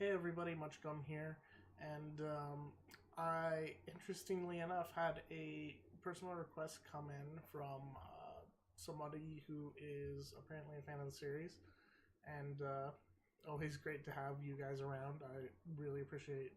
Hey everybody, Muchgum here, and I, interestingly enough, had a personal request come in from somebody who is apparently a fan of the series, and always great to have you guys around. I really appreciate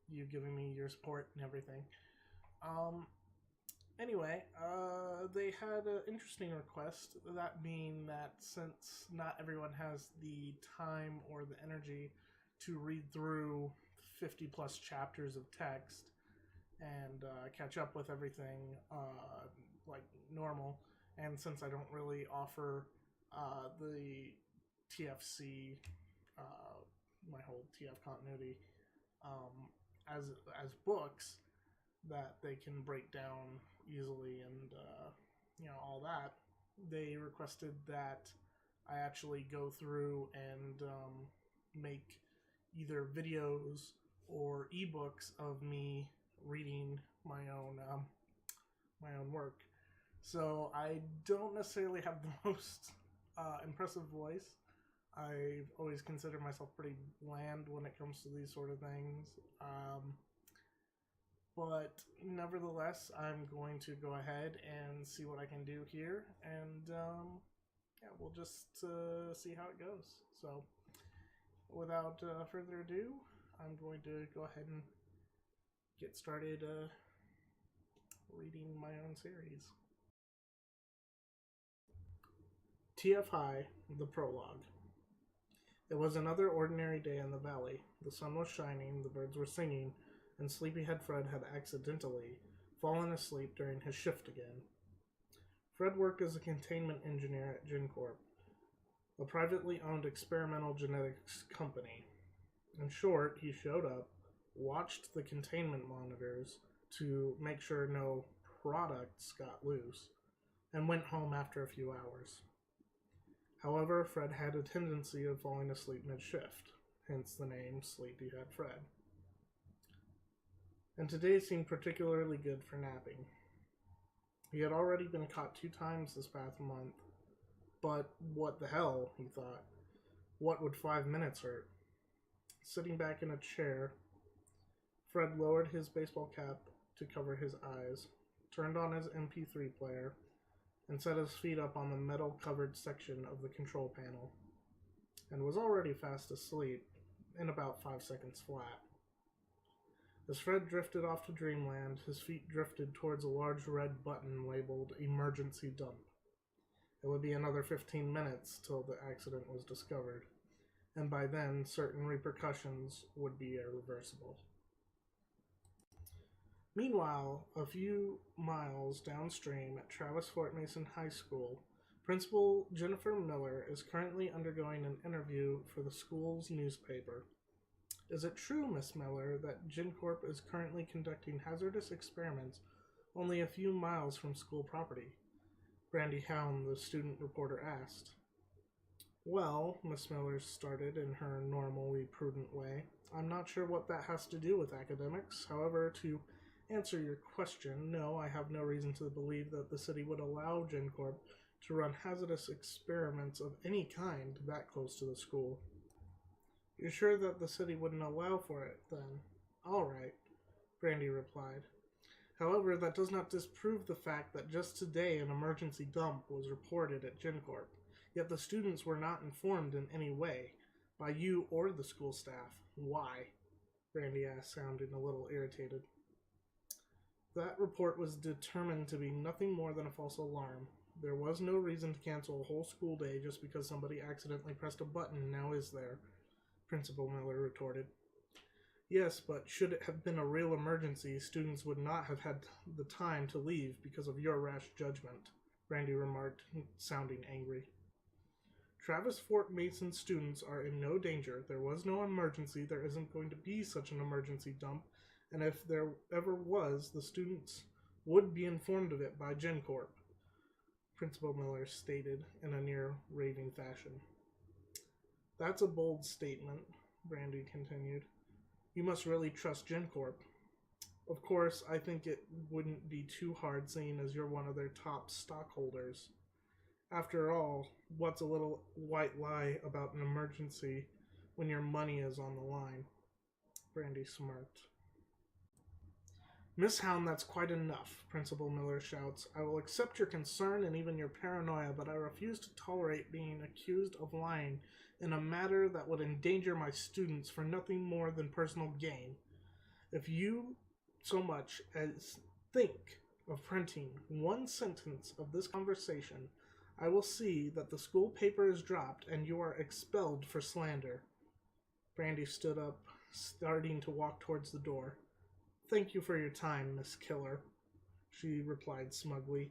you giving me your support and everything. Um, Anyway, they had an interesting request, that being that since not everyone has the time or the energy to read through 50 plus chapters of text and catch up with everything like normal, and since I don't really offer the TFC, my whole TF continuity, um, as books, that they can break down easily and all that, they requested that I actually go through and make either videos or ebooks of me reading my own work. So I don't necessarily have the most impressive voice. I've always considered myself pretty bland when it comes to these sort of things. But nevertheless, I'm going to go ahead and see what I can do here, and yeah, we'll just see how it goes. So, without further ado, I'm going to go ahead and get started reading my own series. TFI, the Prologue. It was another ordinary day in the valley. The sun was shining, the birds were singing, and Sleepyhead Fred had accidentally fallen asleep during his shift again. Fred worked as a containment engineer at GenCorp, a privately owned experimental genetics company. In short, he showed up, watched the containment monitors to make sure no products got loose, and went home after a few hours. However, Fred had a tendency of falling asleep mid-shift, hence the name Sleepyhead Fred. And today seemed particularly good for napping. He had already been caught 2 times this past month, but what the hell, he thought. What would 5 minutes hurt? Sitting back in a chair, Fred lowered his baseball cap to cover his eyes, turned on his MP3 player, and set his feet up on the metal-covered section of the control panel, and was already fast asleep in about 5 seconds flat. As Fred drifted off to dreamland, his feet drifted towards a large red button labeled Emergency Dump. It would be another 15 minutes till the accident was discovered, and by then certain repercussions would be irreversible. Meanwhile, a few miles downstream at Travis Fort Mason High School, Principal Jennifer Miller is currently undergoing an interview for the school's newspaper. Is it true, Miss Miller, that GenCorp is currently conducting hazardous experiments only a few miles from school property? Brandy Hound, the student reporter, asked. Well, Miss Miller started in her normally prudent way. I'm not sure what that has to do with academics. However, to answer your question, no, I have no reason to believe that the city would allow GenCorp to run hazardous experiments of any kind that close to the school. You're sure that the city wouldn't allow for it, then? All right, Brandy replied. However, that does not disprove the fact that just today an emergency dump was reported at GenCorp, yet the students were not informed in any way, by you or the school staff. Why? Brandy asked, sounding a little irritated. That report was determined to be nothing more than a false alarm. There was no reason to cancel a whole school day just because somebody accidentally pressed a button, now is there? Principal Miller retorted. Yes, but should it have been a real emergency, students would not have had the time to leave because of your rash judgment, Brandy remarked, sounding angry. Travis Fort Mason students are in no danger. There was no emergency. There isn't going to be such an emergency dump, and if there ever was, the students would be informed of it by GenCorp, Principal Miller stated in a near raving fashion. That's a bold statement, Brandy continued. You must really trust GenCorp. Of course, I think it wouldn't be too hard seeing as you're one of their top stockholders. After all, what's a little white lie about an emergency when your money is on the line. Brandy smirked. Miss Hound, that's quite enough, Principal Miller shouts. I will accept your concern and even your paranoia, but I refuse to tolerate being accused of lying in a matter that would endanger my students for nothing more than personal gain. If you so much as think of printing one sentence of this conversation, I will see that the school paper is dropped and you are expelled for slander. Brandy stood up, starting to walk towards the door. Thank you for your time, Miss Killer, she replied smugly.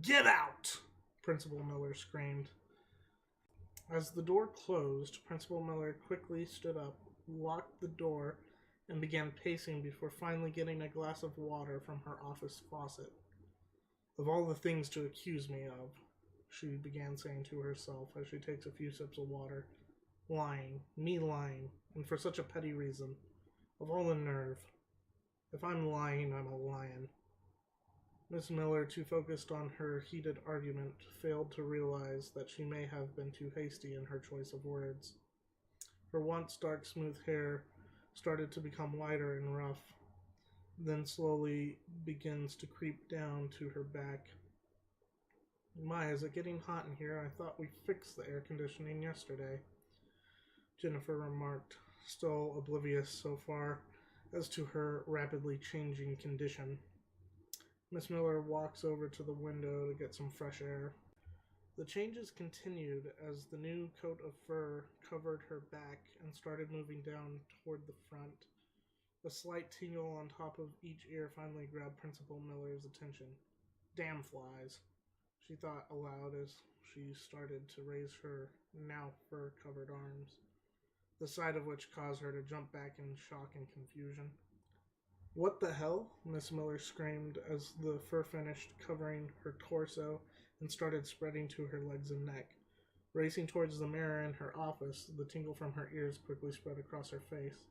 Get out! Principal Miller screamed. As the door closed, Principal Miller quickly stood up, locked the door, and began pacing before finally getting a glass of water from her office faucet. Of all the things to accuse me of, she began saying to herself as she takes a few sips of water. Lying, me lying, and for such a petty reason. Of all the nerve. If I'm lying, I'm a lion. Miss Miller, too focused on her heated argument, failed to realize that she may have been too hasty in her choice of words. Her once dark, smooth hair started to become lighter and rough, then slowly begins to creep down to her back. My, is it getting hot in here? I thought we fixed the air conditioning yesterday, Jennifer remarked, still oblivious so far as to her rapidly changing condition. Miss Miller walks over to the window to get some fresh air. The changes continued as the new coat of fur covered her back and started moving down toward the front. A slight tingle on top of each ear finally grabbed Principal Miller's attention. Damn flies, she thought aloud as she started to raise her now fur-covered arms, the sight of which caused her to jump back in shock and confusion. What the hell? Miss Miller screamed as the fur finished covering her torso and started spreading to her legs and neck. Racing towards the mirror in her office, the tingle from her ears quickly spread across her face.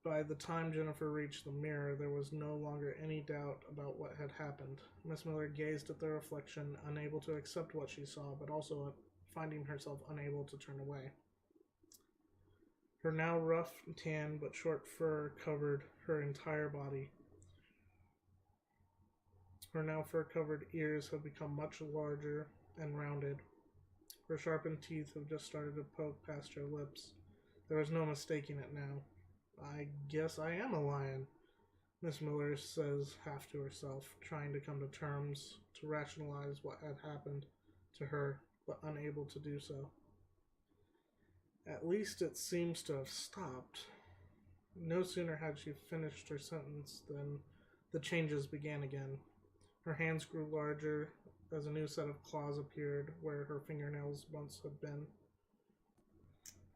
By the time Jennifer reached the mirror, there was no longer any doubt about what had happened. Miss Miller gazed at the reflection, unable to accept what she saw, but also finding herself unable to turn away. Her now rough, tan, but short fur covered her entire body. Her now fur-covered ears have become much larger and rounded. Her sharpened teeth have just started to poke past her lips. There was no mistaking it now. I guess I am a lion, Miss Miller says half to herself, trying to come to terms to rationalize what had happened to her, but unable to do so. At least it seems to have stopped. No sooner had she finished her sentence than the changes began again. Her hands grew larger as a new set of claws appeared where her fingernails once had been.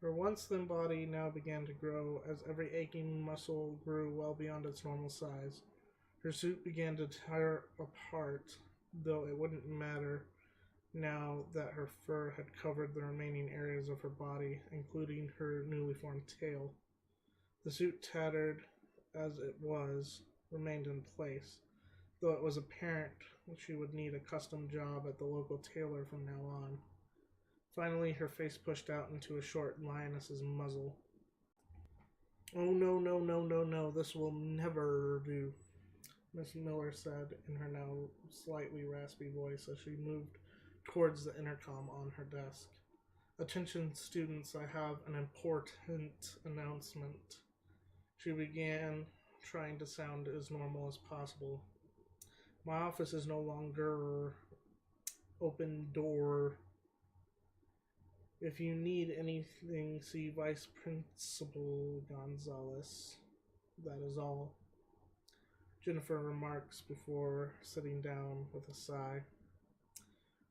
Her once thin body now began to grow as every aching muscle grew well beyond its normal size. Her suit began to tear apart, though it wouldn't matter now that her fur had covered the remaining areas of her body, including her newly formed tail. The suit, tattered as it was, remained in place, though it was apparent she would need a custom job at the local tailor from now on. Finally, her face pushed out into a short lioness's muzzle. Oh, no, no, no, no, no, this will never do, Miss Miller said in her now slightly raspy voice as she moved towards the intercom on her desk. Attention students, I have an important announcement. She began, trying to sound as normal as possible. My office is no longer open door. If you need anything, see Vice Principal Gonzalez. That is all, Jennifer remarks before sitting down with a sigh.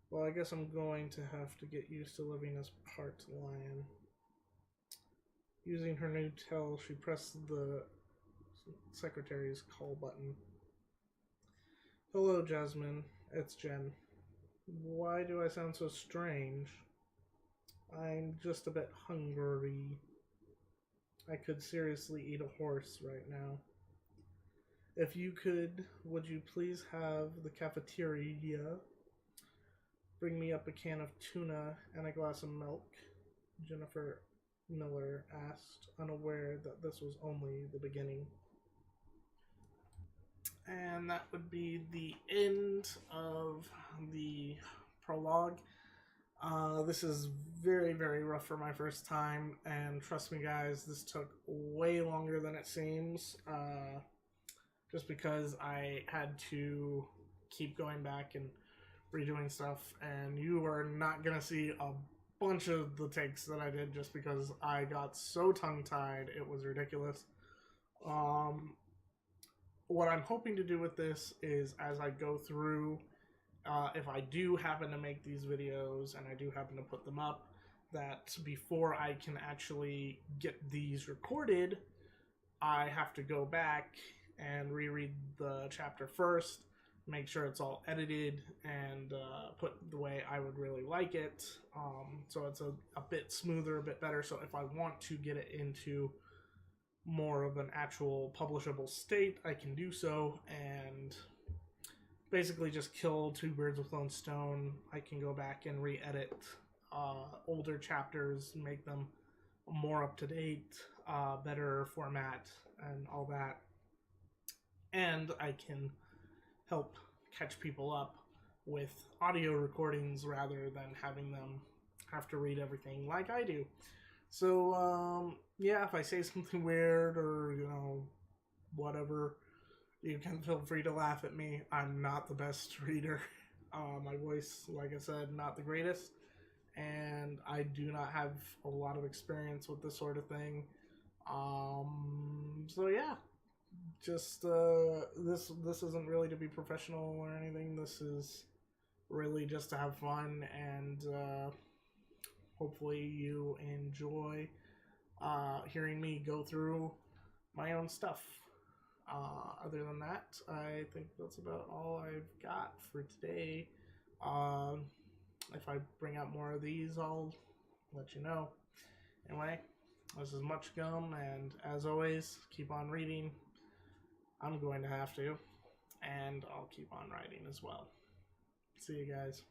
Well, I guess I'm going to have to get used to living as part lion. Using her new tell, she pressed the secretary's call button. Hello, Jasmine. It's Jen. Why do I sound so strange? I'm just a bit hungry. I could seriously eat a horse right now. If you could, would you please have the cafeteria bring me up a can of tuna and a glass of milk? Jennifer Miller asked, unaware that this was only the beginning. And that would be the end of the prologue. This is very, very rough for my first time, and trust me, guys, this took way longer than it seems. Just because I had to keep going back and redoing stuff, and you are not gonna see a bunch of the takes that I did just because I got so tongue-tied. It was ridiculous. What I'm hoping to do with this is, as I go through, if I do happen to make these videos and I do happen to put them up, that before I can actually get these recorded, I have to go back and reread the chapter first, make sure it's all edited and put the way I would really like it, so it's a bit smoother, a bit better. So if I want to get it into more of an actual publishable state, I can do so, and basically just kill two birds with one stone. I can go back and re-edit older chapters, make them more up to date, better format, and all that. And I can help catch people up with audio recordings rather than having them have to read everything like I do. So, yeah, if I say something weird or, whatever, you can feel free to laugh at me. I'm not the best reader. My voice, like I said, not the greatest. And I do not have a lot of experience with this sort of thing. So yeah, just this isn't really to be professional or anything. This is really just to have fun, and hopefully you enjoy hearing me go through my own stuff. Other than that, I think that's about all I've got for today. If I bring out more of these, I'll let you know. Anyway, this is Muchgum, and as always, keep on reading. I'm going to have to, and I'll keep on writing as well. See you guys.